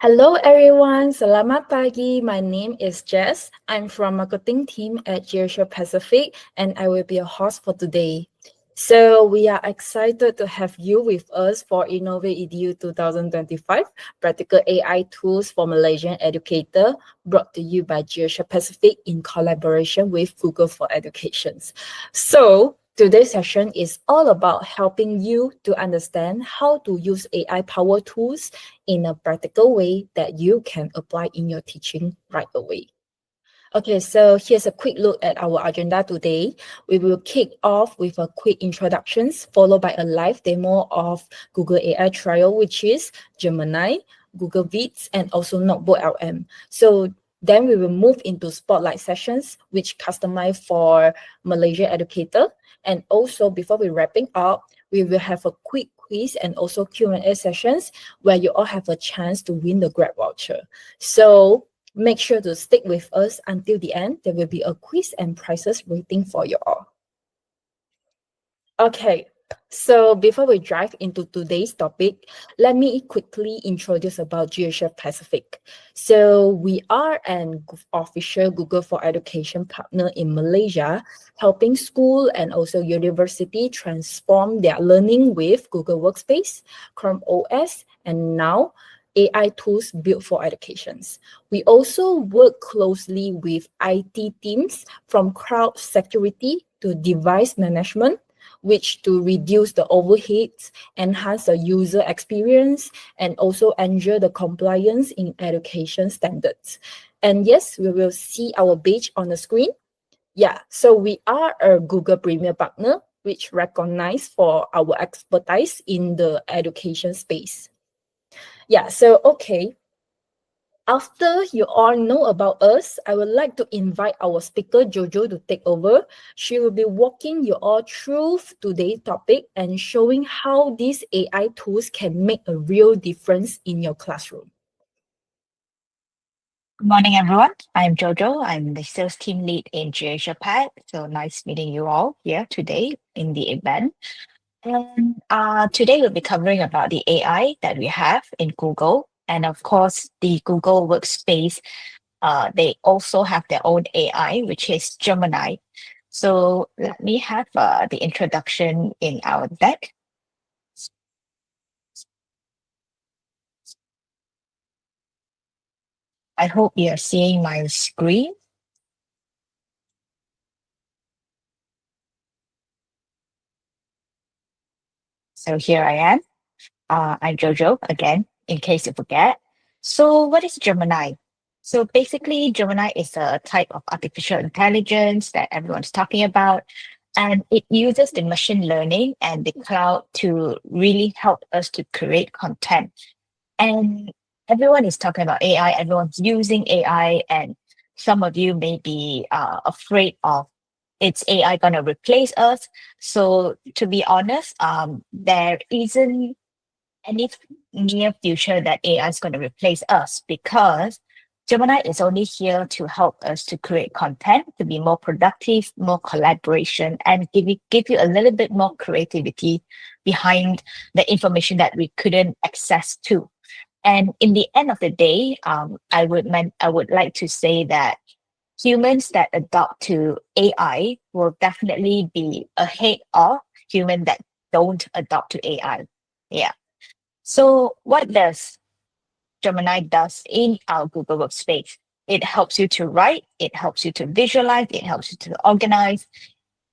Hello everyone, selamat pagi. My name is Jess. I'm from marketing team at G-AsiaPacific and I will be a host for today. So we are excited to have you with us for InnovateEDU 2025 Practical AI Tools for Malaysian Educator, brought to you by G-AsiaPacific in collaboration with Google for Educations. So today's session is all about helping you to understand how to use AI-powered tools in a practical way that you can apply in your teaching right away. Okay, so here's a quick look at our agenda today. We will kick off with a quick introductions, followed by a live demo of Google AI trial, which is Gemini, Google Vids, and also NotebookLM. So then we will move into spotlight sessions, which customized for Malaysian educator. And also before we wrapping up, we will have a quick quiz and also Q&A sessions where you all have a chance to win the Grab voucher. So make sure to stick with us until the end. There will be a quiz and prizes waiting for you all. Okay, so before we dive into today's topic, let me quickly introduce about G-AsiaPacific. So we are an official Google for Education partner in Malaysia, helping school and also university transform their learning with Google Workspace, Chrome OS, and now AI tools built for educations. We also work closely with IT teams from cloud security to device management, which to reduce the overheads, enhance the user experience, and also ensure the compliance in education standards. And yes, we will see our badge on the screen. Yeah, so we are a Google Premier Partner, which recognized for our expertise in the education space. Yeah, so okay. After you all know about us, I would like to invite our speaker Jojo to take over. She will be walking you all through today's topic and showing how these AI tools can make a real difference in your classroom. Good morning, everyone. I'm Jojo. I'm the sales team lead in G-AsiaPac. So nice meeting you all here today in the event. And today we'll be covering about the AI that we have in Google. And of course, the Google Workspace, they also have their own AI, which is Gemini. So let me have the introduction in our deck. I hope you're seeing my screen. So here I am. I'm Jojo again, in case you forget. So what is Gemini? So basically, Gemini is a type of artificial intelligence that everyone's talking about. And it uses the machine learning and the cloud to really help us to create content. And everyone is talking about AI, everyone's using AI, and some of you may be afraid of it's AI going to replace us. So to be honest, there isn't any near future that AI is going to replace us because Gemini is only here to help us to create content, to be more productive, more collaboration, and give you a little bit more creativity behind the information that we couldn't access to. And in the end of the day, I would like to say that humans that adopt to AI will definitely be ahead of humans that don't adopt to AI. Yeah. So what does Gemini does in our Google Workspace? It helps you to write, it helps you to visualize, it helps you to organize,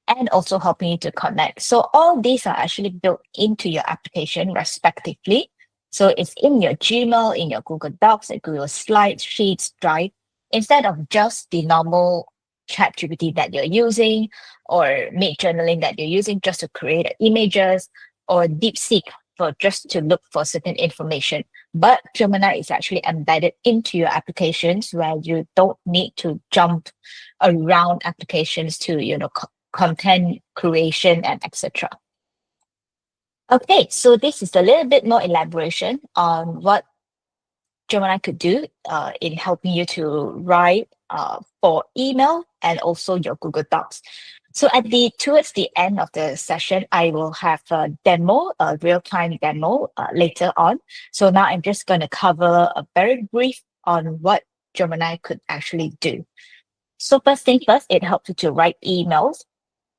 and also helping you to connect. So all these are actually built into your application respectively. So it's in your Gmail, in your Google Docs, and Google Slides, Sheets, Drive, instead of just the normal ChatGPT that you're using or Mid Journaling that you're using just to create images or DeepSeek for just to look for certain information. But Gemini is actually embedded into your applications where you don't need to jump around applications to, content creation and etc. Okay, so this is a little bit more elaboration on what Gemini could do in helping you to write for email and also your Google Docs. So towards the end of the session, I will have a demo, a real-time demo later on. So now I'm just going to cover a very brief on what Gemini could actually do. So first thing first, it helps you to write emails.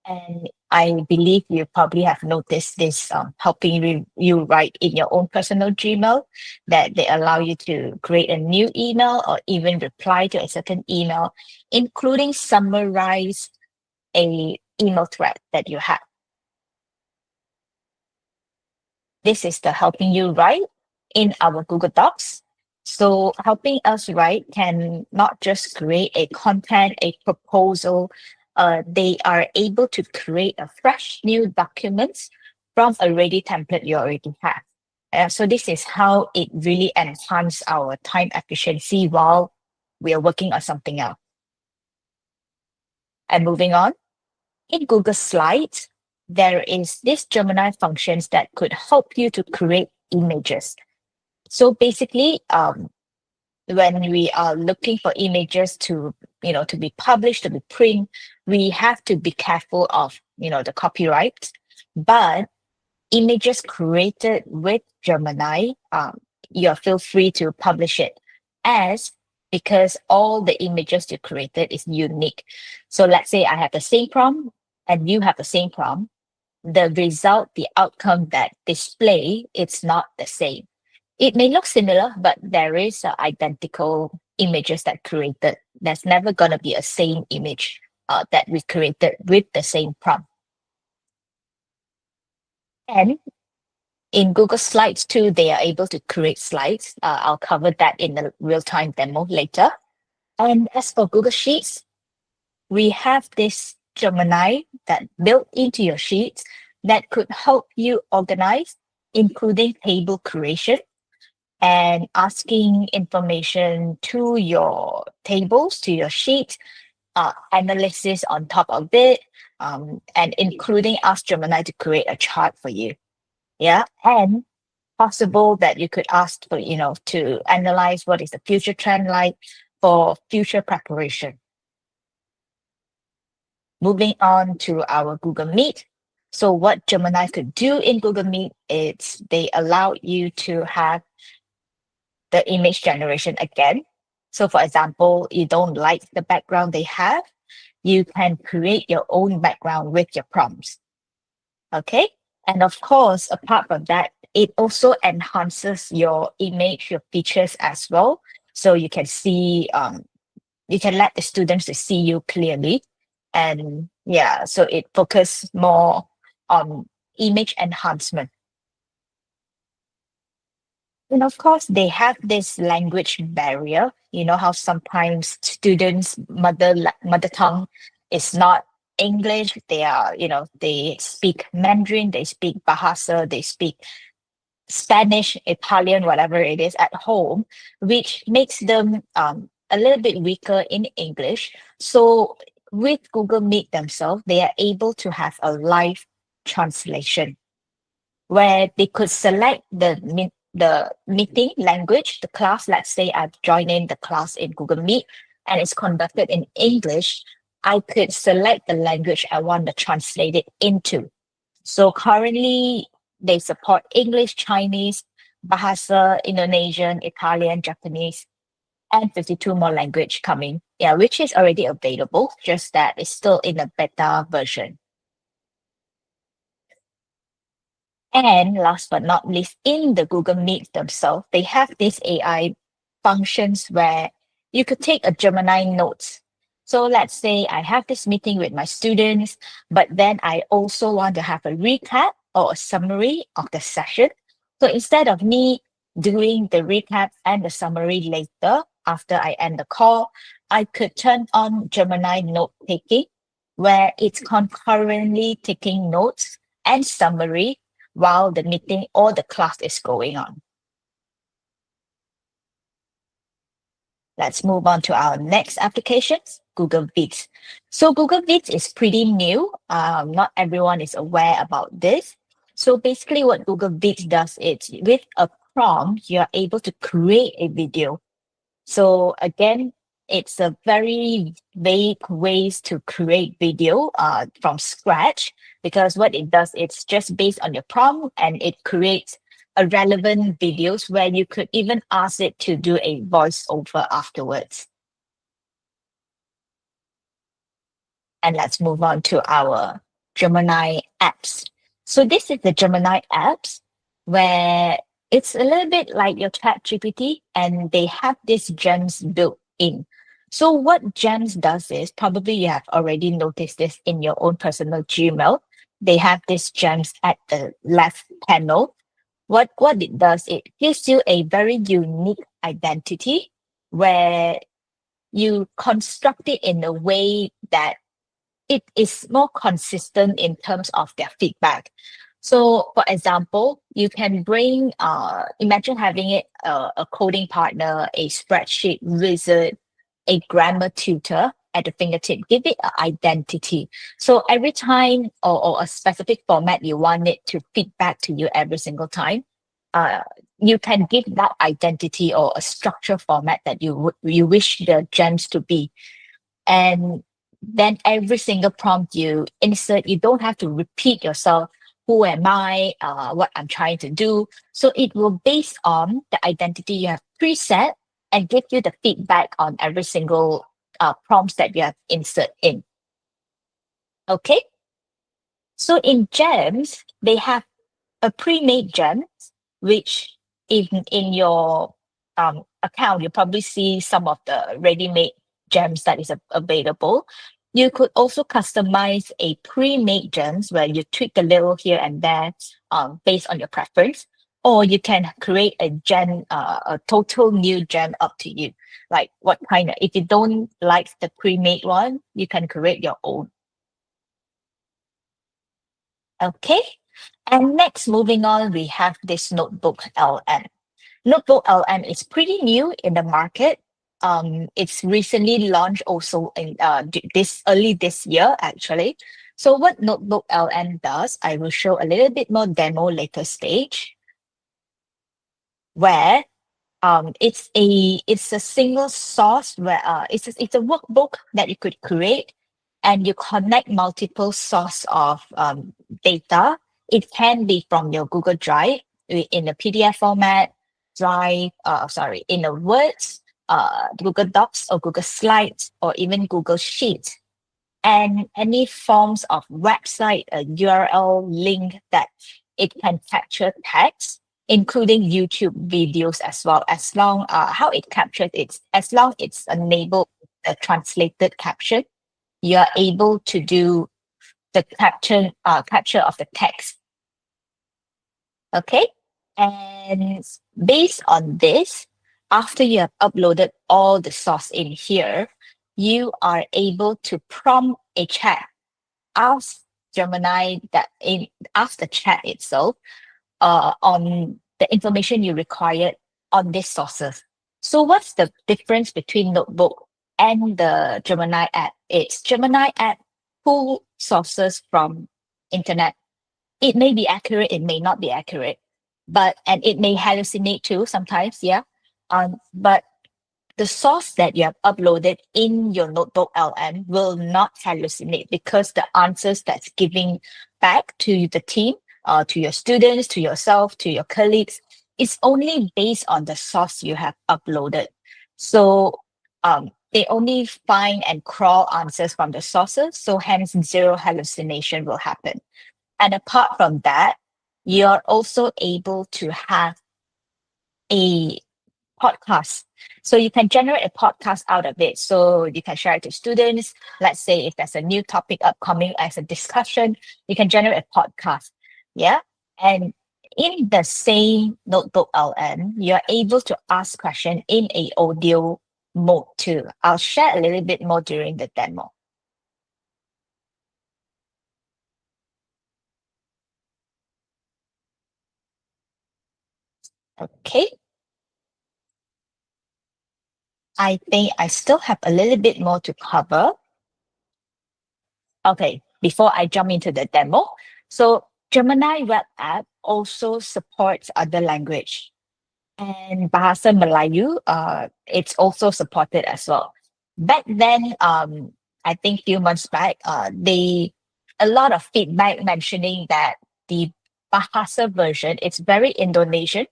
And I believe you probably have noticed this helping you write in your own personal Gmail, that they allow you to create a new email or even reply to a certain email, including summarize a email thread that you have. This is the helping you write in our Google Docs. So helping us write can not just create a content, a proposal, they are able to create a fresh new documents from a ready template you already have. So this is how it really enhances our time efficiency while we are working on something else. And moving on, in Google Slides, there is this Gemini functions that could help you to create images. So basically, when we are looking for images to be published, to be print, we have to be careful of the copyright. But images created with Gemini, you feel free to publish it because all the images you created is unique. So let's say I have the same prompt and you have the same prompt. The result, the outcome that display, it's not the same. It may look similar, but there is identical images that created. There's never going to be a same image that we created with the same prompt. And in Google Slides too, they are able to create slides. I'll cover that in the real-time demo later. And as for Google Sheets, we have this Gemini that built into your sheets that could help you organize, including table creation and asking information to your tables, to your sheet, analysis on top of it, and including ask Gemini to create a chart for you. Yeah, and possible that you could ask for, to analyze what is the future trend like for future preparation. Moving on to our Google Meet. So what Gemini could do in Google Meet is they allow you to have the image generation again. So for example, you don't like the background they have, you can create your own background with your prompts. Okay. And of course, apart from that, it also enhances your image, your features as well. So you can see, you can let the students to see you clearly. And yeah, so it focuses more on image enhancement. And of course, they have this language barrier. You know how sometimes students' mother tongue is not English. They are, they speak Mandarin, they speak Bahasa, they speak Spanish, Italian, whatever it is at home, which makes them a little bit weaker in English. So with Google Meet themselves, they are able to have a live translation where they could select the meeting language, the class. Let's say I've joined in the class in Google Meet and it's conducted in English. I could select the language I want to translate it into. So currently they support English, Chinese, Bahasa, Indonesian, Italian, Japanese, and 52 more language coming. Yeah, which is already available, just that it's still in a beta version. And last but not least, in the Google Meet themselves, they have these AI functions where you could take a Gemini notes. So let's say I have this meeting with my students, but then I also want to have a recap or a summary of the session. So instead of me doing the recap and the summary later after I end the call, I could turn on Gemini note taking, where it's concurrently taking notes and summary while the meeting or the class is going on. Let's move on to our next application, Google Vids. So Google Vids is pretty new. Not everyone is aware about this. So basically what Google Vids does is with a prompt, you're able to create a video. So again, it's a very vague ways to create video from scratch, because what it does, it's just based on your prompt and it creates a relevant videos where you could even ask it to do a voiceover afterwards. And let's move on to our Gemini apps. So this is the Gemini apps where it's a little bit like your chat GPT and they have these gems built in. So what gems does is, probably you have already noticed this in your own personal Gmail. They have these gems at the left panel. What it does, it gives you a very unique identity where you construct it in a way that it is more consistent in terms of their feedback. So, for example, you can bring, imagine having it a coding partner, a spreadsheet wizard, a grammar tutor at the fingertip. Give it an identity. So every time or a specific format you want it to feedback to you every single time, you can give that identity or a structure format that you wish the gems to be. And then every single prompt you insert, you don't have to repeat yourself. Who am I? What I'm trying to do. So it will base on the identity you have preset and give you the feedback on every single prompts that you have insert in. Okay. So in gems, they have a pre-made gems, which in your account, you probably see some of the ready-made gems that is available. You could also customize a pre-made gems where you tweak a little here and there based on your preference, or you can create a a total new gem up to you. Like what kind of, if you don't like the pre-made one, you can create your own. Okay. And next, moving on, we have this NotebookLM. NotebookLM is pretty new in the market. It's recently launched also in early this year, actually. So what NotebookLM does, I will show a little bit more demo later stage, where it's a single source where it's a workbook that you could create, and you connect multiple source of data. It can be from your Google Drive in a PDF format, in a Words, Google Docs or Google Slides, or even Google Sheets, and any forms of website, a URL link that it can capture text, including YouTube videos as well. As long how it captures it, as long it's enabled the translated caption, you are able to do the capture of the text. Okay, and based on this, after you have uploaded all the source in here, you are able to prompt a chat. Ask Gemini ask the chat itself on the information you required on these sources. So what's the difference between Notebook and the Gemini app? It's Gemini app pull sources from internet. It may be accurate, it may not be accurate, and it may hallucinate too sometimes, yeah. But the source that you have uploaded in your NotebookLM will not hallucinate, because the answers that's giving back to the team, to your students, to yourself, to your colleagues, is only based on the source you have uploaded. So they only find and crawl answers from the sources, so hence zero hallucination will happen. And apart from that, you're also able to have a podcast. So you can generate a podcast out of it. So you can share it to students. Let's say if there's a new topic upcoming as a discussion, you can generate a podcast. Yeah. And in the same NotebookLM, you're able to ask questions in a audio mode too. I'll share a little bit more during the demo. Okay. I think I still have a little bit more to cover. Okay, before I jump into the demo. So Gemini web app also supports other language, and Bahasa Melayu, it's also supported as well. Back then, I think few months back, a lot of feedback mentioning that the Bahasa version, it's very Indonesian.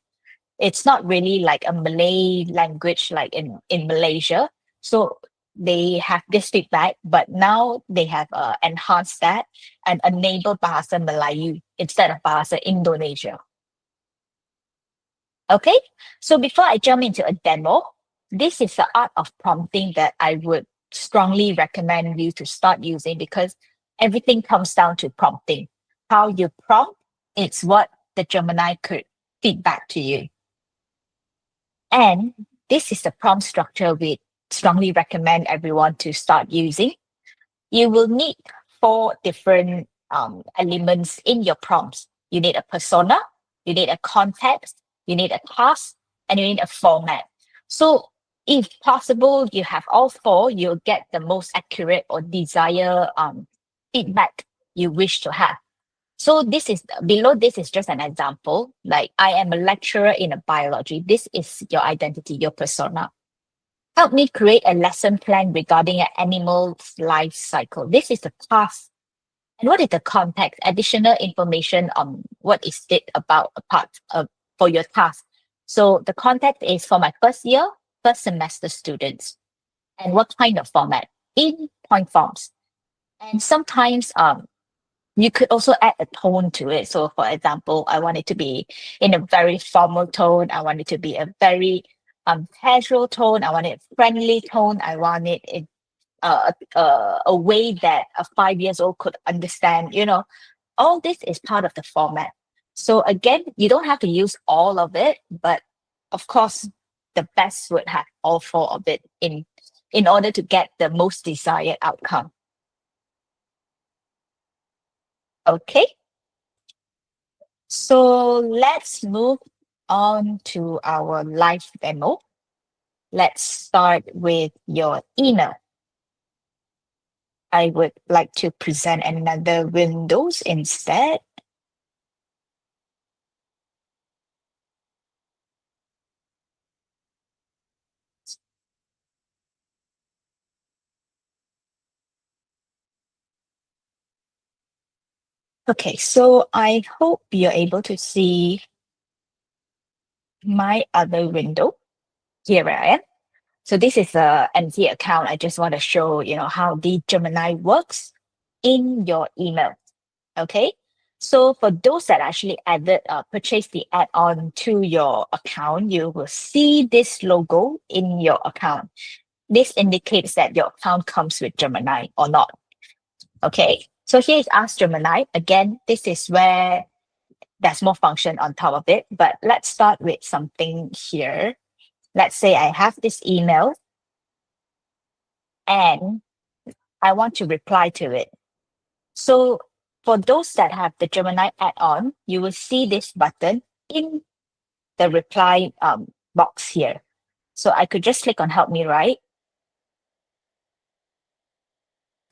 It's not really like a Malay language like in Malaysia. So they have this feedback, but now they have enhanced that and enabled Bahasa Melayu instead of Bahasa Indonesia. Okay, so before I jump into a demo, this is the art of prompting that I would strongly recommend you to start using because everything comes down to prompting. How you prompt, it's what the Gemini could feedback to you. And this is the prompt structure we strongly recommend everyone to start using. You will need four different elements in your prompts. You need a persona, you need a context, you need a task, and you need a format. So if possible, you have all four, you'll get the most accurate or desired feedback you wish to have. So this is below this is just an example. Like I am a lecturer in a biology. This is your identity, your persona. Help me create a lesson plan regarding an animal's life cycle. This is the task. And what is the context? Additional information on what is it about a part of for your task. So the context is for my first semester students. And what kind of format? In point forms. And sometimes you could also add a tone to it. So for example, I want it to be in a very formal tone. I want it to be a very casual tone. I want it friendly tone. I want it in a way that a 5 years old could understand. All this is part of the format. So again, you don't have to use all of it, but of course, the best would have all four of it in order to get the most desired outcome. Okay. So let's move on to our live demo. Let's start with your email. I would like to present another Windows instead. Okay, so I hope you're able to see my other window. Here I am. So this is a empty account. I just want to show, how the Gemini works in your email. Okay. So for those that actually purchased the add-on to your account, you will see this logo in your account. This indicates that your account comes with Gemini or not. Okay. So here is Ask Gemini. Again, this is where there's more function on top of it, but let's start with something here. Let's say I have this email and I want to reply to it. So for those that have the Gemini add-on, you will see this button in the reply box here. So I could just click on Help Me Write.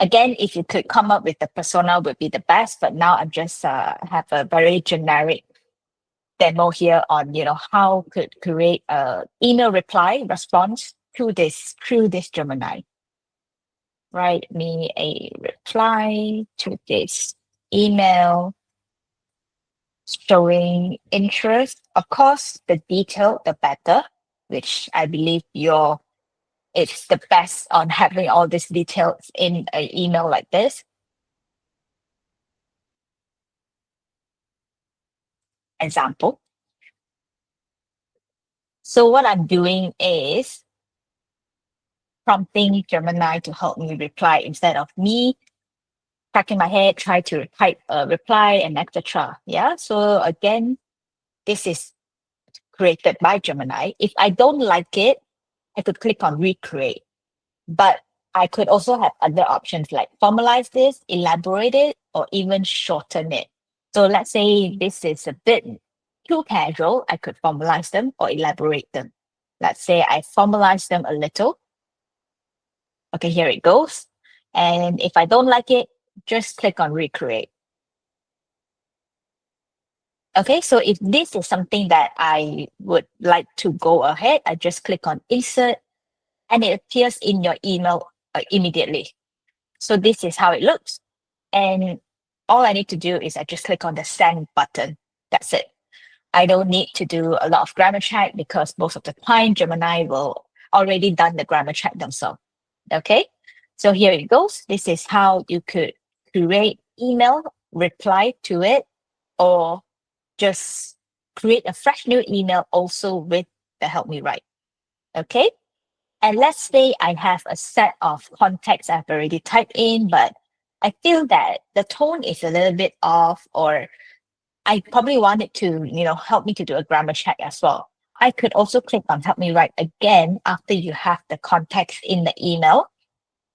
Again, if you could come up with the persona would be the best, but now I'm just have a very generic demo here on how could create a email reply response to this through this Gemini. Write me a reply to this email showing interest. Of course, the detail, the better, which I believe it's the best on having all these details in an email like this. Example. So what I'm doing is prompting Gemini to help me reply instead of me cracking my head, try to type a reply and etc. Yeah. So again, this is created by Gemini. If I don't like it, I could click on recreate. But I could also have other options like formalize this, elaborate it, or even shorten it. So let's say this is a bit too casual, I could formalize them or elaborate them. Let's say I formalize them a little. Okay, here it goes. And if I don't like it, just click on recreate. Okay, so if this is something that I would like to go ahead, I just click on insert and it appears in your email immediately. So this is how it looks. And all I need to do is I just click on the send button. That's it. I don't need to do a lot of grammar check because most of the time Gemini will already done the grammar check themselves. Okay, so here it goes. This is how you could create email, reply to it, or just create a fresh new email also with the help me write. Okay, and let's say I have a set of contacts I've already typed in, but I feel that the tone is a little bit off, or I probably want it to, help me to do a grammar check as well. I could also click on help me write again after you have the context in the email.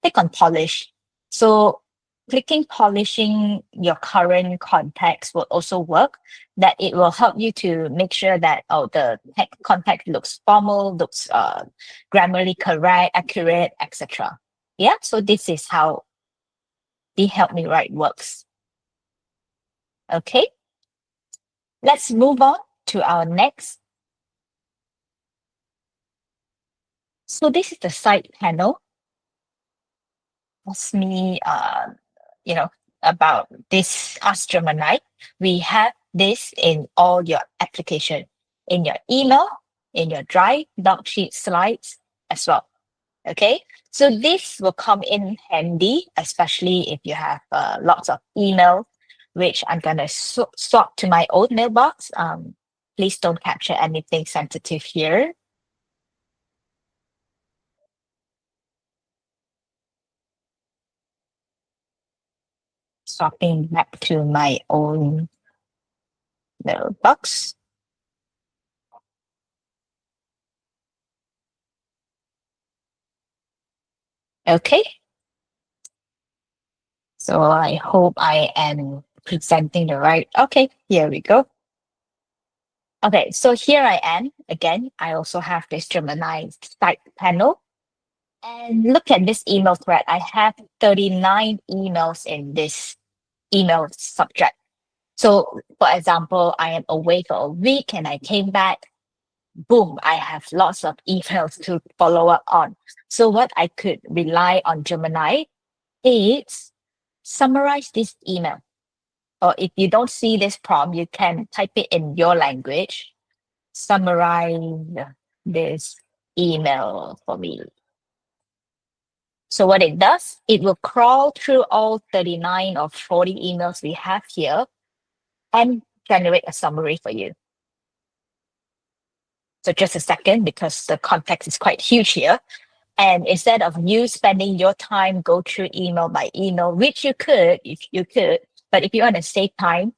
Click on polish. So clicking polishing your current context will also work, that it will help you to make sure that the context looks formal, looks grammarly correct, accurate, etc. Yeah, so this is how the help me write works. Okay, let's move on to our next. So this is the side panel. Ask me, about this Ask Gemini. We have this in all your application, in your email, in your Drive, doc sheet, slides as well. Okay, so this will come in handy, especially if you have lots of email, which I'm gonna swap to my old mailbox. Please don't capture anything sensitive here. Swapping back to my own mailbox. Okay. So I hope I am presenting the right. Okay, here we go. Okay, so here I am. Again, I also have this Gemini side panel. And look at this email thread. I have 39 emails in this email subject. So, for example, I am away for a week and I came back. Boom, I have lots of emails to follow up on. So, what I could rely on Gemini is summarize this email. Or if you don't see this prompt, you can type it in your language. Summarize this email for me. So what it does, it will crawl through all 39 or 40 emails we have here and generate a summary for you. So just a second, because the context is quite huge here. And instead of you spending your time go through email by email, which you could, if you could, but if you want to save time,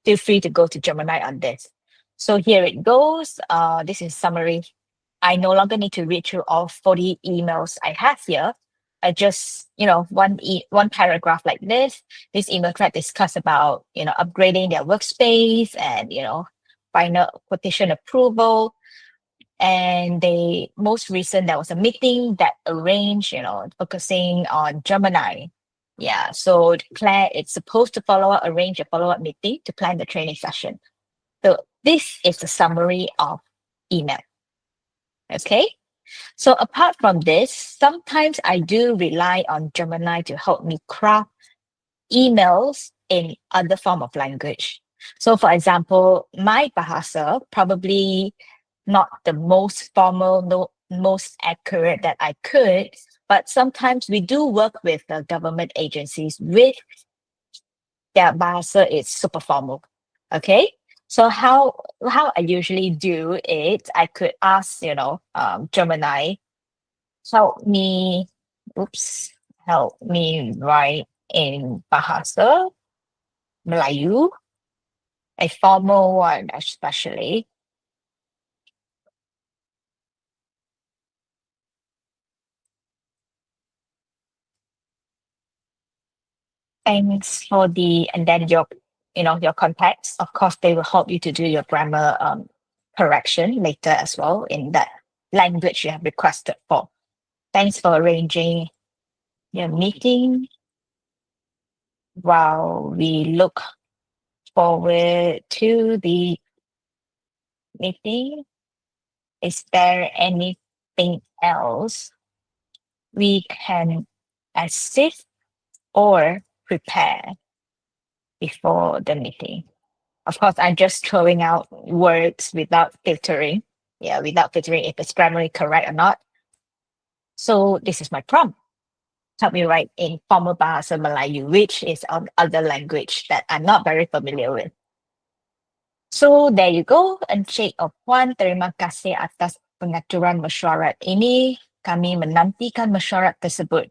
feel free to go to Gemini on this. So here it goes. This is summary. I no longer need to read through all 40 emails I have here. I just, one paragraph like this. This email thread discuss about, upgrading their workspace and, final quotation approval. And most recent, there was a meeting that arranged, focusing on Gemini. Yeah, so Claire, it's supposed to arrange a follow-up meeting to plan the training session. So this is the summary of email. Okay, so apart from this, sometimes I do rely on Gemini to help me craft emails in other form of language. So for example, my Bahasa probably not the most formal, no, most accurate that I could, but sometimes we do work with the government agencies with their Bahasa is super formal. Okay. So how I usually do it, I could ask, Gemini, help me, help me write in Bahasa Melayu, a formal one especially. Thanks for and then your contacts. Of course, they will help you to do your grammar correction later as well in that language you have requested for. Thanks for arranging your meeting. While we look forward to the meeting, is there anything else we can assist or prepare before the meeting. Of course, I'm just throwing out words without filtering. Yeah, without filtering if it's grammatically correct or not. So this is my prompt. Help me write in formal bahasa Melayu, which is other language that I'm not very familiar with. So there you go. Encik or Puan, terima kasih atas pengaturan mesyuarat ini. Kami menantikan mesyuarat tersebut.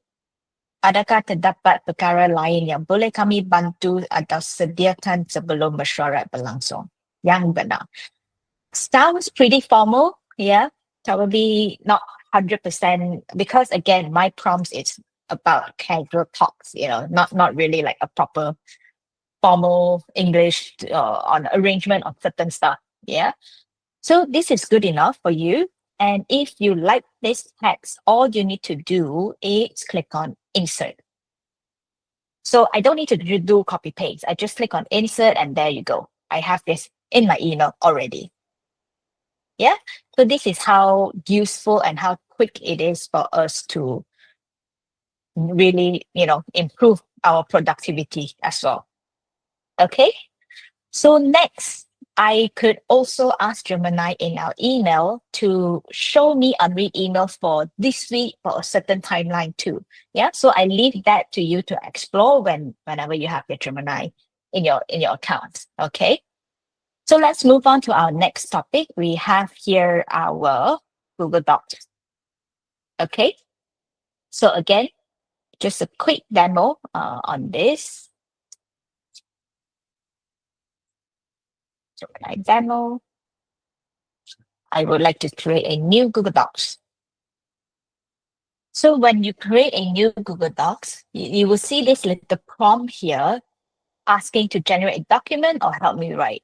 Adakah terdapat perkara lain yang boleh kami bantu atau sediakan sebelum mesyuarat berlangsung? Yang benar. Sounds pretty formal, yeah. Probably not 100% because again, my prompts is about casual talks, not really like a proper formal English on arrangement of certain stuff. Yeah. So this is good enough for you. And if you like this text, all you need to do is click on insert. So I don't need to do copy paste. I just click on insert and there you go. I have this in my email already. Yeah. So this is how useful and how quick it is for us to really, improve our productivity as well. Okay. So next, I could also ask Gemini in our email to show me unread emails for this week for a certain timeline too. Yeah. So I leave that to you to explore whenever you have your Gemini in your account. Okay. So let's move on to our next topic. We have here our Google Docs. Okay. So again, just a quick demo on this. So I demo. I would like to create a new Google Docs. So when you create a new Google Docs, you will see this little prompt here asking to generate a document or help me write.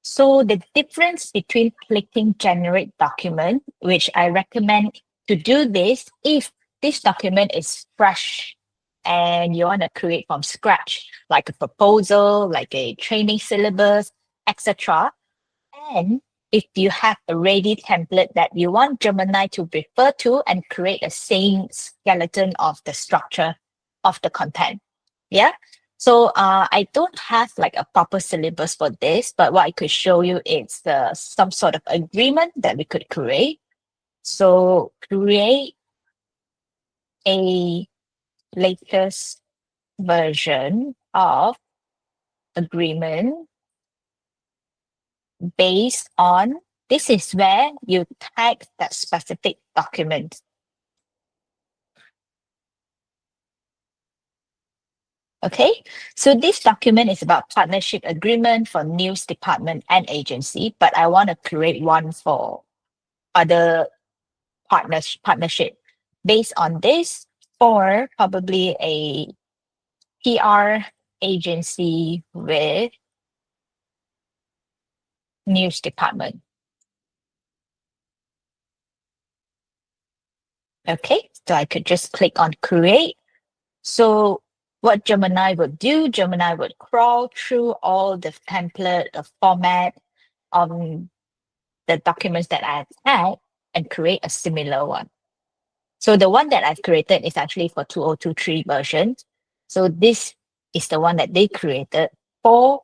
So the difference between clicking generate document, which I recommend to do this if this document is fresh and you want to create from scratch, like a proposal, like a training syllabus, etc. And if you have a ready template that you want Gemini to refer to and create the same skeleton of the structure of the content. Yeah. So I don't have like a proper syllabus for this, but what I could show you is some sort of agreement that we could create. So create a latest version of agreement based on, this is where you tag that specific document. Okay, so this document is about partnership agreement for news department and agency, but I want to create one for other partnership based on this, or probably a PR agency with news department. Okay, so I could just click on create. So what Gemini would do, Gemini would crawl through all the template, the format, the documents that I've had and create a similar one. So the one that I've created is actually for 2023 version. So this is the one that they created for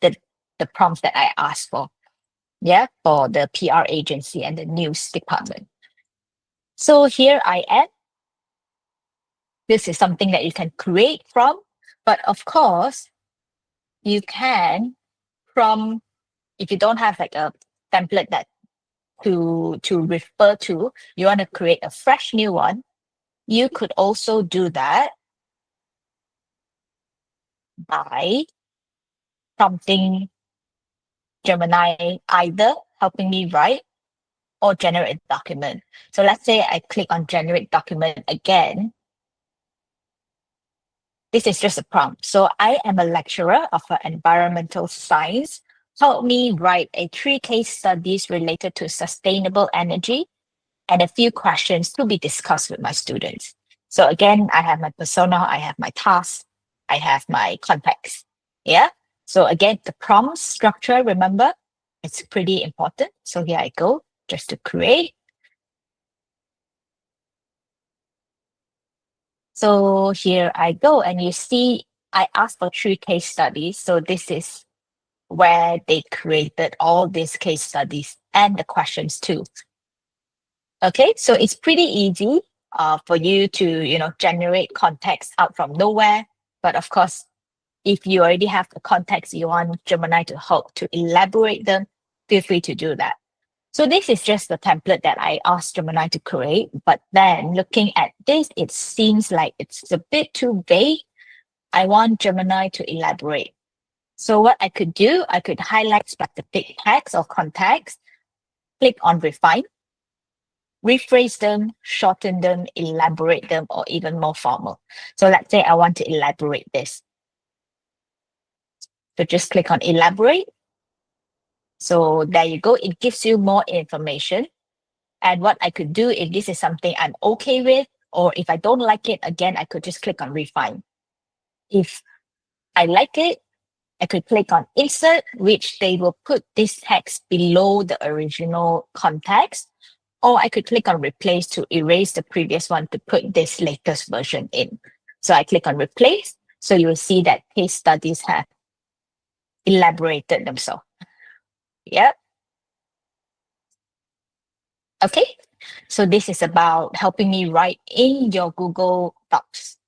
the prompts that I asked for. Yeah, for the PR agency and the news department. So here I am. This is something that you can create from, but of course, you can from, if you don't have like a template that to refer to, you want to create a fresh new one, you could also do that by prompting Gemini either helping me write or generate document. So let's say I click on generate document again. This is just a prompt. So I am a lecturer of environmental science. Help me write 3 case studies related to sustainable energy and a few questions to be discussed with my students. So again, I have my persona, I have my task, I have my context. Yeah. So again, the prompt structure, remember, it's pretty important. So here I go, just to create. So here I go, and you see I asked for 3 case studies. So this is where they created all these case studies and the questions too. Okay, so it's pretty easy for you to, generate context out from nowhere. But of course, if you already have the context, you want Gemini to help to elaborate them, feel free to do that. So this is just the template that I asked Gemini to create. But then looking at this, it seems like it's a bit too vague. I want Gemini to elaborate. So what I could do, I could highlight specific text or context, click on refine, rephrase them, shorten them, elaborate them, or even more formal. So let's say I want to elaborate this. So just click on elaborate. So there you go. It gives you more information. And what I could do, if this is something I'm okay with, or if I don't like it, again, I could just click on refine. If I like it, I could click on insert, which they will put this text below the original context, or I could click on replace to erase the previous one to put this latest version in. So I click on replace. So you will see that case studies have elaborated themselves. Yep. Okay. So this is about helping me write in your Google Docs.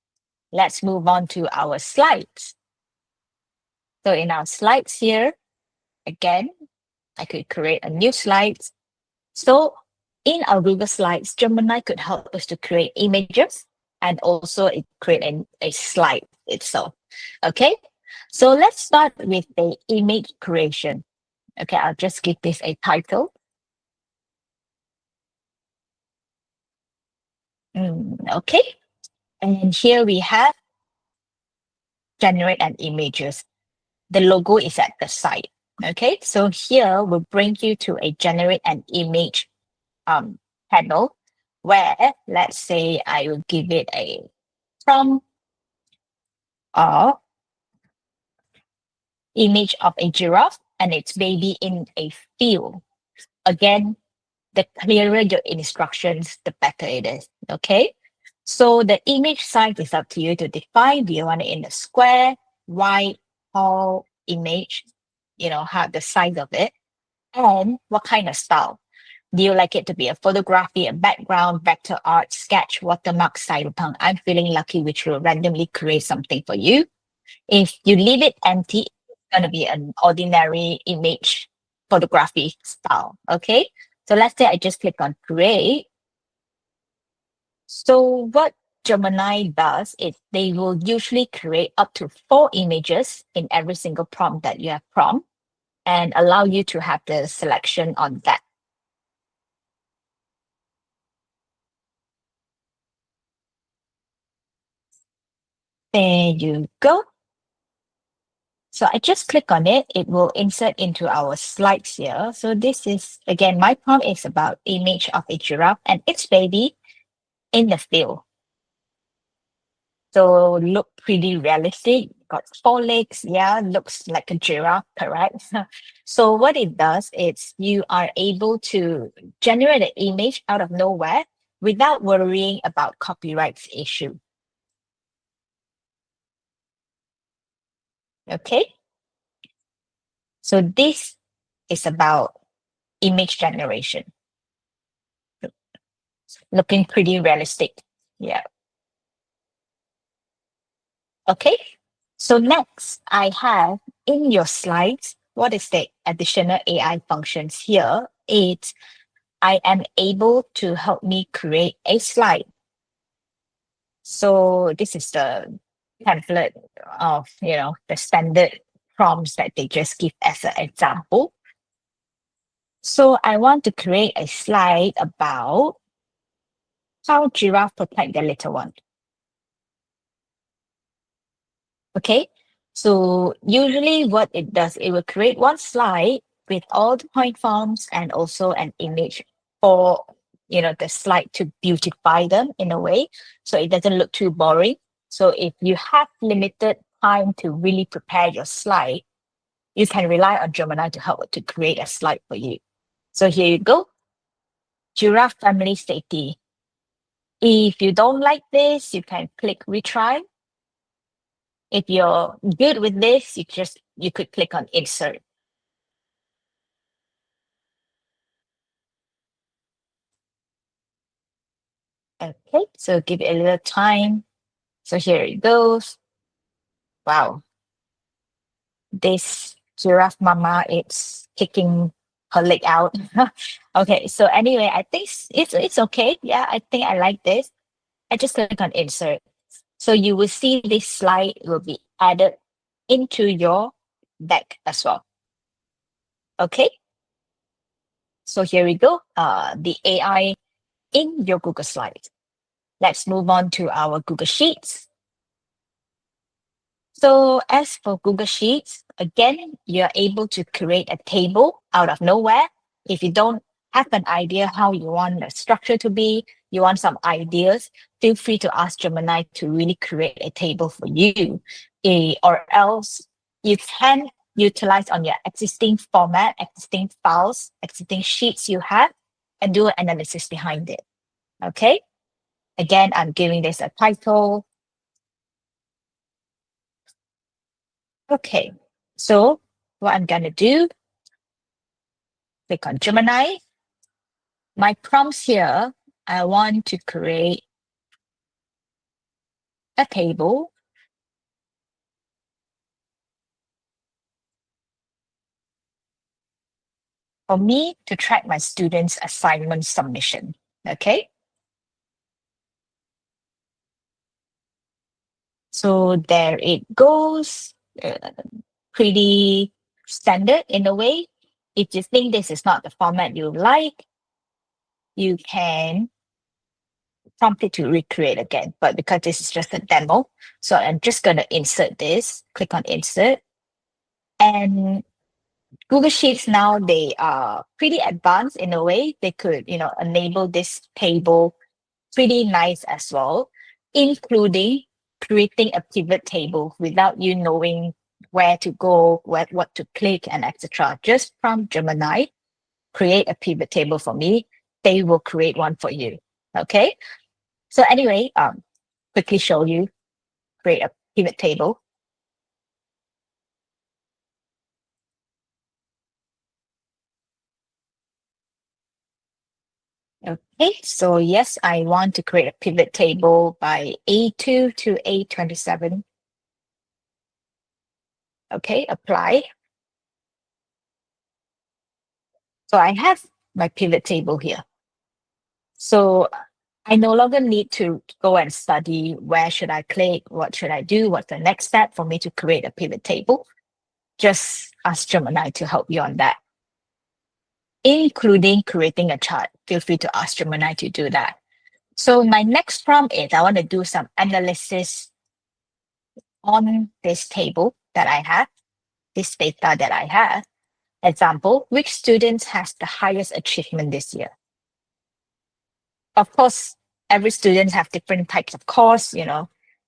Let's move on to our slides. So in our slides here, again, I could create a new slide. So in our Google Slides, Gemini could help us to create images and also it create a slide itself. Okay, so let's start with the image creation. Okay, I'll just give this a title. Okay, and here we have generate an images. The logo is at the side. Okay, so here we'll bring you to a generate an image panel where let's say I will give it a prompt of image of a giraffe and its baby in a field. Again, the clearer your instructions, the better it is. Okay. So the image size is up to you to define. Do you want it in a square, wide, tall image? Have the size of it and what kind of style. Do you like it to be a photography, a background, vector art, sketch, watermark, cyberpunk? I'm feeling lucky, which will randomly create something for you. If you leave it empty, it's going to be an ordinary image photography style. Okay. So let's say I just click on create. So what Gemini does is they will usually create up to 4 images in every single prompt that you have prompt and allow you to have the selection on that. There you go. So I just click on it. It will insert into our slides here. So this is, again, my prompt is about image of a giraffe and its baby in the field. So look pretty realistic. Got 4 legs. Yeah, looks like a giraffe, correct? So what it does is you are able to generate an image out of nowhere without worrying about copyrights issue. Okay. So this is about image generation. Looking pretty realistic. Yeah. Okay. So next, I have in your slides, what is the additional AI functions here? It's I am able to help me create a slide. So this is the template of, the standard prompts that they just give as an example. So I want to create a slide about how giraffe protect their little one. Okay, so usually what it does, it will create one slide with all the point forms and also an image for, the slide to beautify them in a way. So it doesn't look too boring. So if you have limited time to really prepare your slide, you can rely on Gemini to help to create a slide for you. So here you go. Giraffe family safety. If you don't like this, you can click retry. If you're good with this, you could click on insert. Okay, so give it a little time. So here it goes. Wow. This giraffe mama is kicking her leg out. Okay, so anyway, I think it's okay. Yeah, I think I like this. I just click on insert. So you will see this slide will be added into your deck as well. Okay, so here we go. The AI in your Google Slides. Let's move on to our Google Sheets. So as for Google Sheets, again, you're able to create a table out of nowhere. If you don't have an idea how you want the structure to be, you want some ideas, feel free to ask Gemini to really create a table for you. Or else you can utilize on your existing format, existing files, existing sheets you have, and do an analysis behind it. Okay? Again, I'm giving this a title. Okay, so what I'm gonna do, click on Gemini. My prompts here, I want to create a table for me to track my students' assignment submission. Okay, so there it goes. Pretty standard in a way. If you think this is not the format you like, you can prompt it to recreate again. But because this is just a demo, so I'm just going to insert this, click on insert. And Google Sheets now, they are pretty advanced in a way. They could, enable this table pretty nice as well, including creating a pivot table without you knowing where to go, what to click, and etc. Just prompt Gemini, create a pivot table for me. They will create one for you. Okay. So anyway, quickly show you create a pivot table. Okay, so yes, I want to create a pivot table by A2 to A27. Okay, apply. So I have my pivot table here. So I no longer need to go and study where should I click, what should I do, what's the next step for me to create a pivot table. Just ask Gemini to help you on that, including creating a chart. Feel free to ask Gemini to do that. So my next prompt is I want to do some analysis on this table that I have, this data that I have. Example, which students has the highest achievement this year? Of course, every student have different types of course,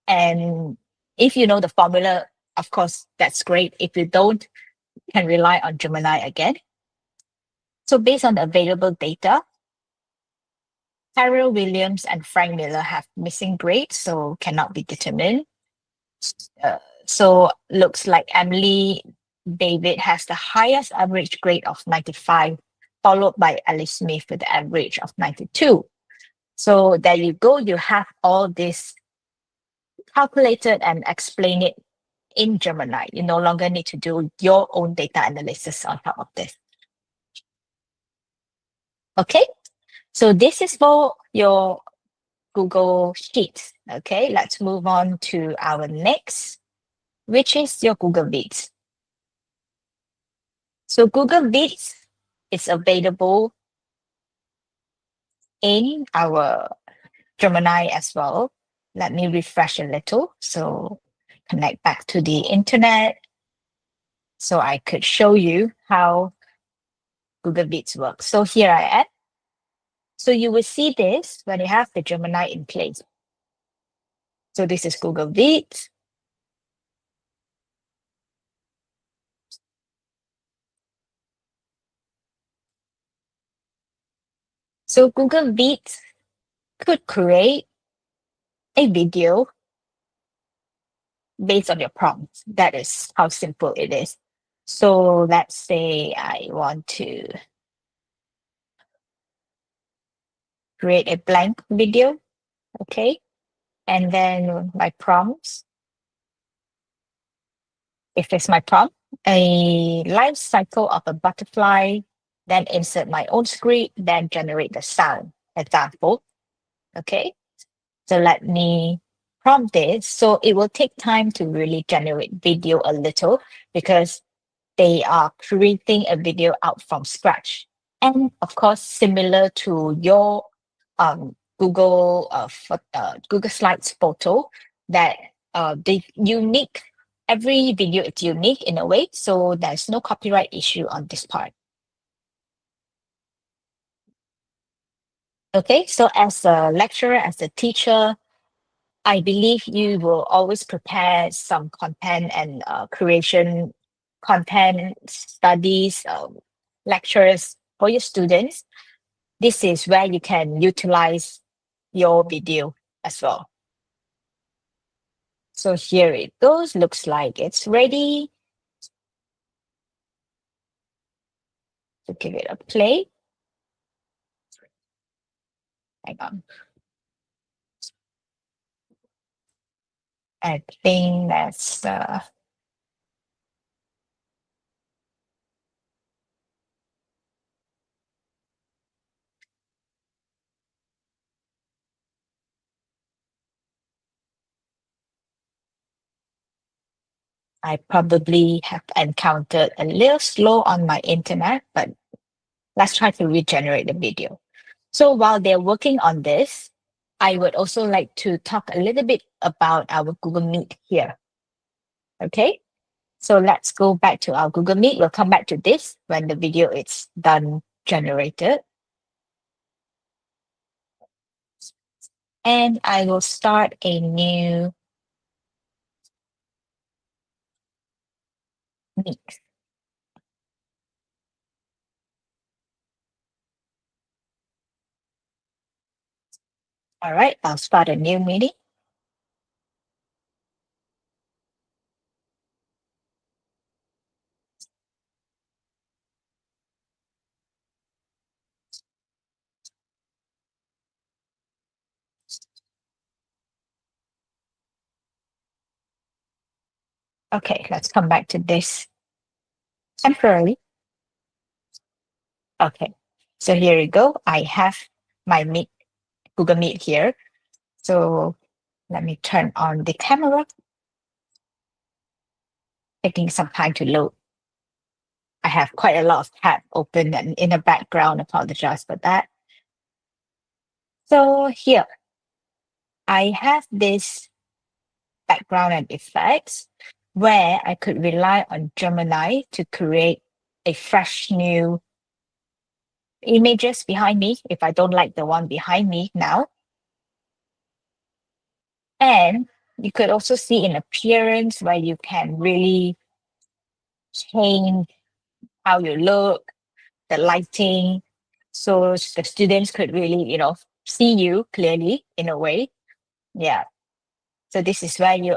and if you know the formula, of course, that's great. If you don't, you can rely on Gemini again. So based on the available data, Carol Williams and Frank Miller have missing grades, so cannot be determined. Uh, so looks like Emily David has the highest average grade of 95, followed by Alice Smith with the average of 92. So there you go. You have all this calculated and explain it in Gemini. You no longer need to do your own data analysis on top of this. Okay, so this is for your Google Sheets. Okay, let's move on to our next, which is your Google Vids. So Google Vids is available in our Gemini as well. Let me refresh a little. So connect back to the internet so I could show you how Google Vids works. So here I am. So you will see this when you have the Gemini in place. So this is Google Vids. So Google Vids could create a video based on your prompts. That is how simple it is. So let's say I want to create a blank video, okay? And then my prompts, if it's my prompt, a life cycle of a butterfly, then insert my own script, then generate the sound example, okay? So let me prompt this. So it will take time to really generate video a little because they are creating a video out from scratch. And of course, similar to your Google Slides photo, that the unique, every video is unique in a way, so there's no copyright issue on this part. Okay, so as a lecturer, as a teacher, I believe you will always prepare some content and creation content studies, lectures for your students. This is where you can utilize your video as well. So here it goes. Looks like it's ready. So give it a play. Hang on. I think that's I probably have encountered a little slow on my internet, but let's try to regenerate the video. So while they're working on this, I would also like to talk a little bit about our Google Meet here. Okay, so let's go back to our Google Meet. We'll come back to this when the video is done generated. And I will start a new Meet. All right, I'll start a new meeting. Okay, let's come back to this temporarily. Okay, so here you go. I have my Meet, Google Meet here. So let me turn on the camera. Taking some time to load. I have quite a lot of tabs open and in the background. Apologize for that. So here, I have this background and effects where I could rely on Gemini to create a fresh new images behind me if I don't like the one behind me now. And you could also see in appearance where you can really change how you look, the lighting. So the students could really, see you clearly in a way. Yeah. So this is where you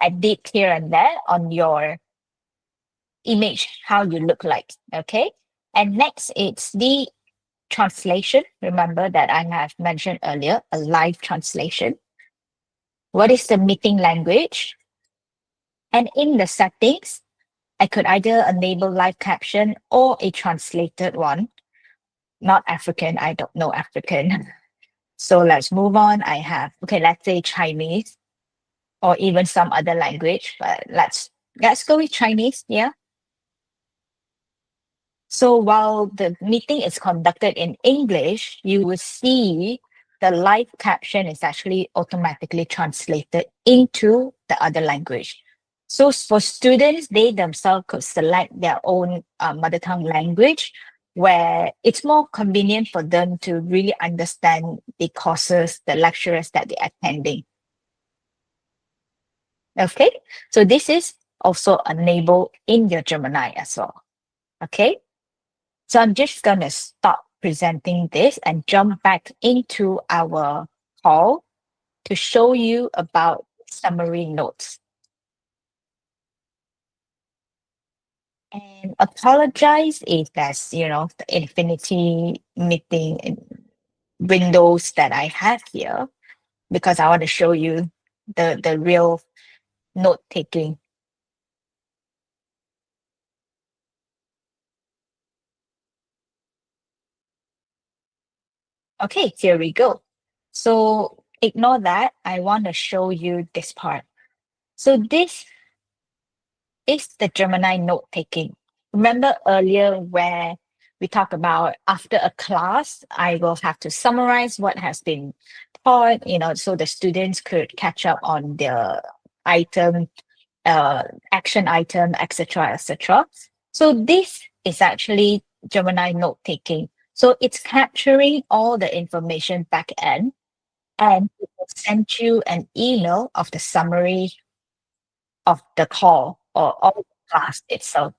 edit here and there on your image, how you look like. Okay. And next, it's the translation. Remember that I have mentioned earlier, a live translation. What is the meeting language? And in the settings, I could either enable live caption or a translated one. Not African, I don't know African. So let's move on. I have, okay, let's say Chinese or even some other language, but let's go with Chinese, yeah. So while the meeting is conducted in English, you will see the live caption is actually automatically translated into the other language. So for students, they themselves could select their own mother tongue language, where it's more convenient for them to really understand the courses, the lectures that they're attending. Okay, so this is also enabled in your Gemini as well. Okay, so I'm just gonna stop presenting this and jump back into our call to show you about summary notes. And apologize if that's, the infinity meeting windows that I have here, because I want to show you the real note taking. Okay, here we go. So ignore that. I want to show you this part. So this is the Gemini note taking. Remember earlier where we talked about after a class, I will have to summarize what has been taught, so the students could catch up on the item, action item, etc., etc. So this is actually Gemini note taking. So it's capturing all the information back end, and it will send you an email of the summary of the call or of the class itself.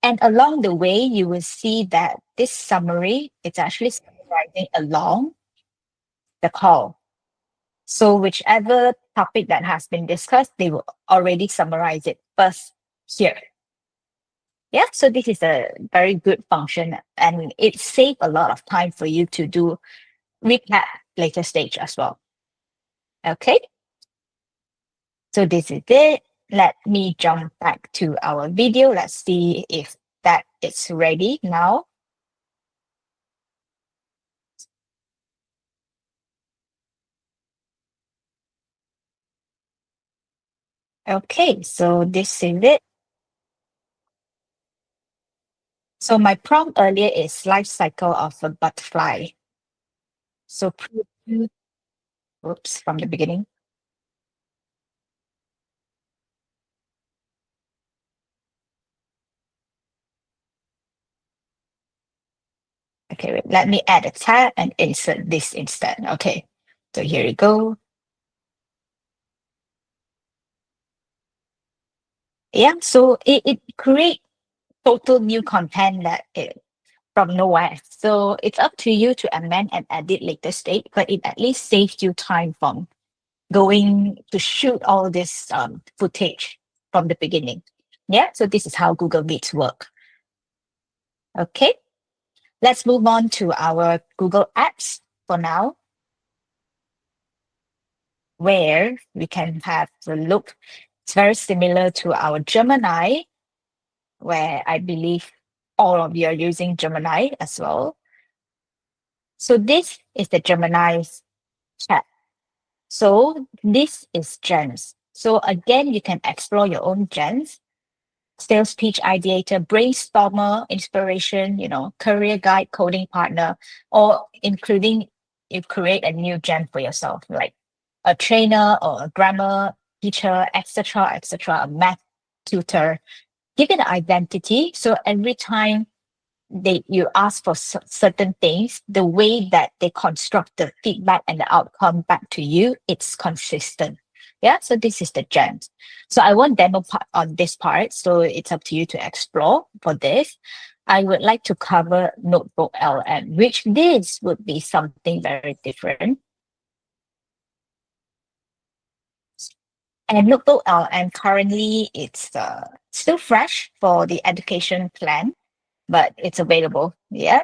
And along the way, you will see that this summary is actually summarizing along the call. So whichever topic that has been discussed, they will already summarize it first here. Yeah, so this is a very good function, and it saves a lot of time for you to do recap later stage as well. Okay, so this is it. Let me jump back to our video. Let's see if that is ready now. Okay, so this is it. So my prompt earlier is life cycle of a butterfly. So oops, from the beginning. Okay, wait, let me add a tab and insert this instead. Okay, so here you go. Yeah, so it creates total new content that it from nowhere. So it's up to you to amend and edit later stage, but it at least saves you time from going to shoot all this footage from the beginning. Yeah, so this is how Google Vids work. Okay, let's move on to our Google Apps for now, where we can have a look. It's very similar to our Gemini, where I believe all of you are using Gemini as well. So this is the Gemini's chat. So this is gens. So again, you can explore your own gens. Sales pitch ideator, brainstormer, inspiration, career guide, coding partner, or including you create a new gen for yourself, like a trainer or a grammar teacher, etc., etc., a math tutor. Give it an identity. So every time you ask for certain things, the way that they construct the feedback and the outcome back to you, it's consistent. Yeah, so this is the gen. So I won't demo on this part, so it's up to you to explore for this. I would like to cover NotebookLM, which this would be something very different. And NotebookLM currently it's still fresh for the education plan, but it's available. Yeah.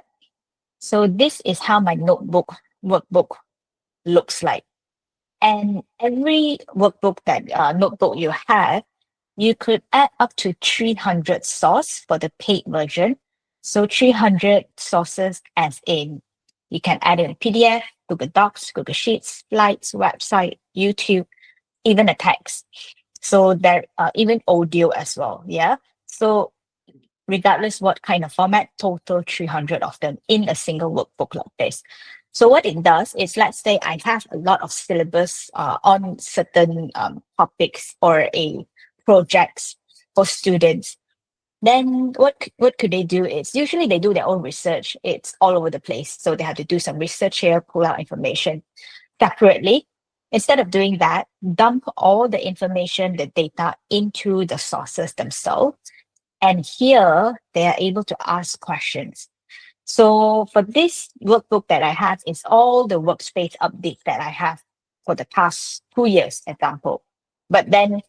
So this is how my notebook workbook looks like. And every workbook that notebook you have, you could add up to 300 source for the paid version. So 300 sources as in you can add in a PDF, Google Docs, Google Sheets, slides, website, YouTube, even a text. So there even audio as well. Yeah. So regardless what kind of format, total 300 of them in a single workbook like this. So what it does is, let's say I have a lot of syllabus on certain topics or a projects for students. Then what could they do is, usually they do their own research. It's all over the place. So they have to do some research here, pull out information separately. Instead of doing that, dump all the information, the data into the sources themselves. And here they are able to ask questions. So for this workbook that I have, is all the workspace updates that I have for the past 2 years, example. But then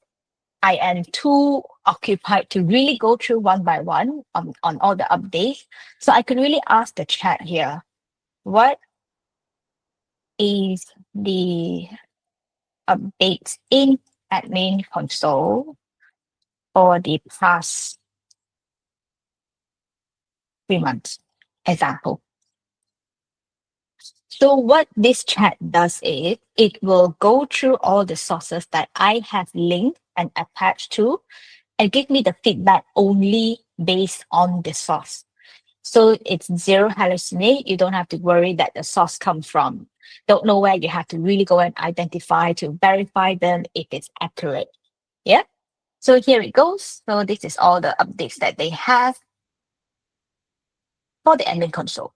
I am too occupied to really go through one by one on all the updates. So I could really ask the chat here, what is the updates in admin console for the past 3 months, example. So what this chat does is it will go through all the sources that I have linked and attached to and give me the feedback only based on the source. So it's zero hallucinate. You don't have to worry that the source comes from. Don't know where you have to really go and identify to verify them if it's accurate. Yeah. So here it goes. So this is all the updates that they have for the admin console.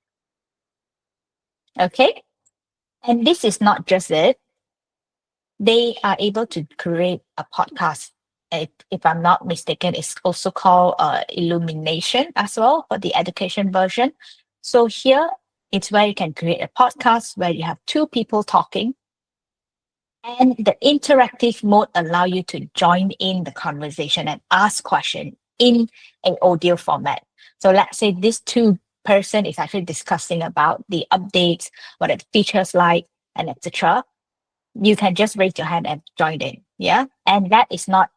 Okay. And this is not just it. They are able to create a podcast. If I'm not mistaken, it's also called Illumination as well for the education version. So here it's where you can create a podcast where you have two people talking. And the interactive mode allow you to join in the conversation and ask questions in an audio format. So let's say this two person is actually discussing about the updates, what are the features like, and etc. You can just raise your hand and join in. Yeah. And that is not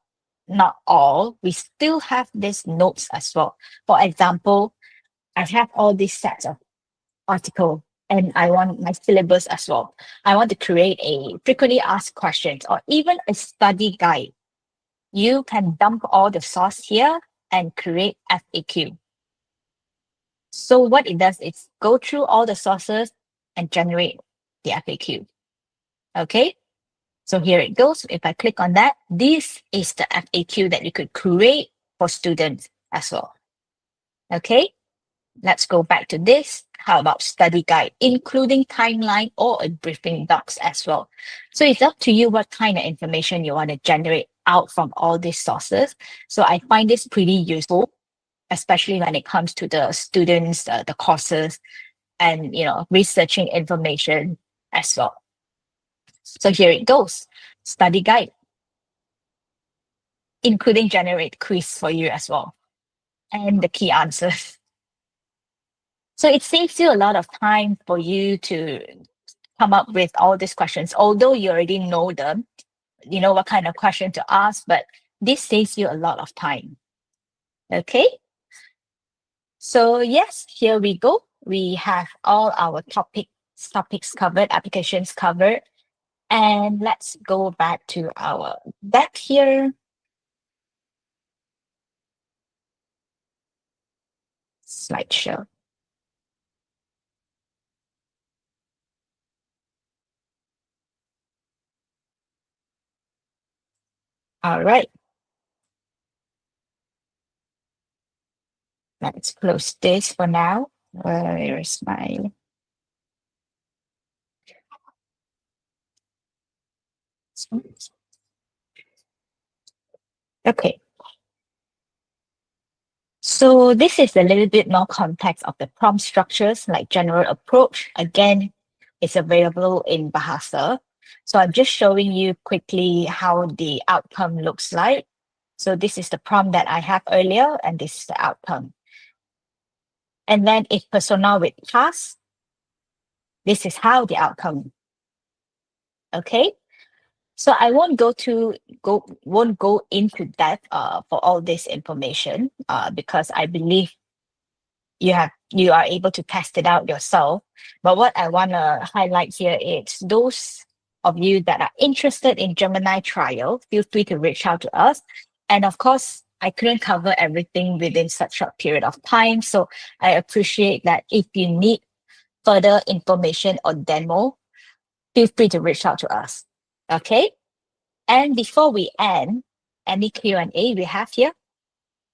all. We still have these notes as well. For example, I have all these sets of article and I want my syllabus as well. I want to create a frequently asked questions or even a study guide. You can dump all the source here and create FAQ. So what it does is go through all the sources and generate the FAQ. Okay. So here it goes. If I click on that, this is the FAQ that you could create for students as well. Okay. Let's go back to this. How about study guide, including timeline or a briefing docs as well? So it's up to you what kind of information you want to generate out from all these sources. So I find this pretty useful, especially when it comes to the students, the courses, and researching information as well. So here it goes. Study guide, including generate quiz for you as well, and the key answers. So it saves you a lot of time for you to come up with all these questions, although you already know them, you know what kind of question to ask, but this saves you a lot of time. Okay. So yes, here we go. We have all our topics covered, applications covered. And let's go back to our deck here. Slideshow. All right. Let's close this for now. Where is my... Okay. So this is a little bit more context of the prompt structures, like general approach. Again, it's available in Bahasa. So I'm just showing you quickly how the outcome looks like. So this is the prompt that I have earlier, and this is the outcome. And then if persona with task, this is how the outcome. Okay. So I won't go into depth for all this information because I believe you are able to test it out yourself. But what I want to highlight here is those of you that are interested in Gemini trial, feel free to reach out to us. And of course, I couldn't cover everything within such a short period of time. So I appreciate that if you need further information or demo, feel free to reach out to us. Okay. And before we end, any Q&A we have here?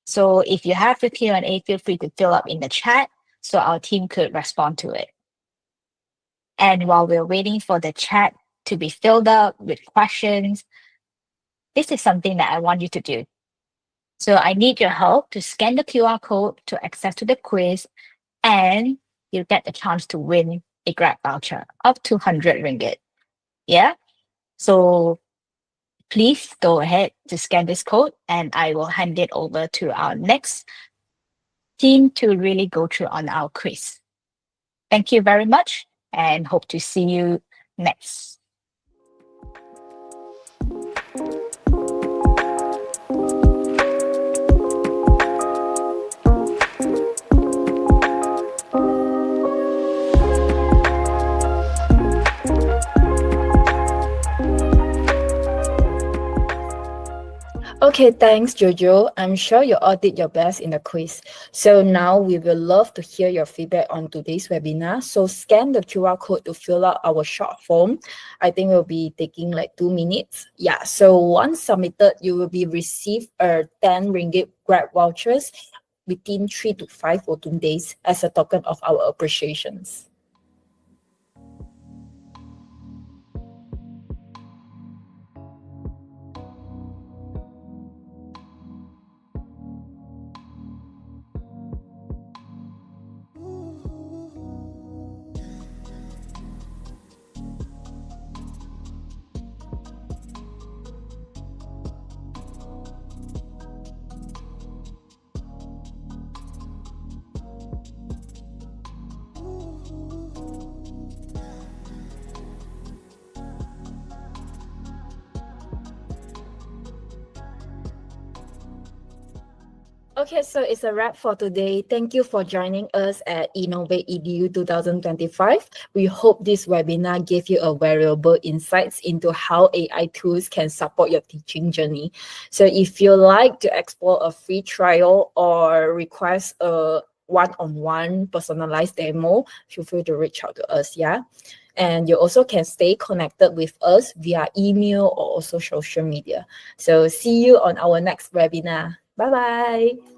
So if you have the Q&A, feel free to fill up in the chat so our team could respond to it. And while we're waiting for the chat to be filled up with questions, this is something that I want you to do. So I need your help to scan the QR code to access to the quiz, and you'll get the chance to win a Grab voucher up to 100 ringgit. Yeah? So please go ahead to scan this code, and I will hand it over to our next team to really go through on our quiz. Thank you very much, and hope to see you next. Okay, thanks, Jojo. I'm sure you all did your best in the quiz. So now we will love to hear your feedback on today's webinar. So scan the QR code to fill out our short form. I think we'll be taking like 2 minutes. Yeah, so once submitted, you will be received a 10 ringgit Grab vouchers within 3 to 5 working days as a token of our appreciations. Okay, so it's a wrap for today. Thank you for joining us at InnovateEDU 2025. We hope this webinar gave you a valuable insights into how AI tools can support your teaching journey. So if you like to explore a free trial or request a one-on-one personalized demo, feel free to reach out to us, yeah? And you also can stay connected with us via email or also social media. So see you on our next webinar. Bye-bye.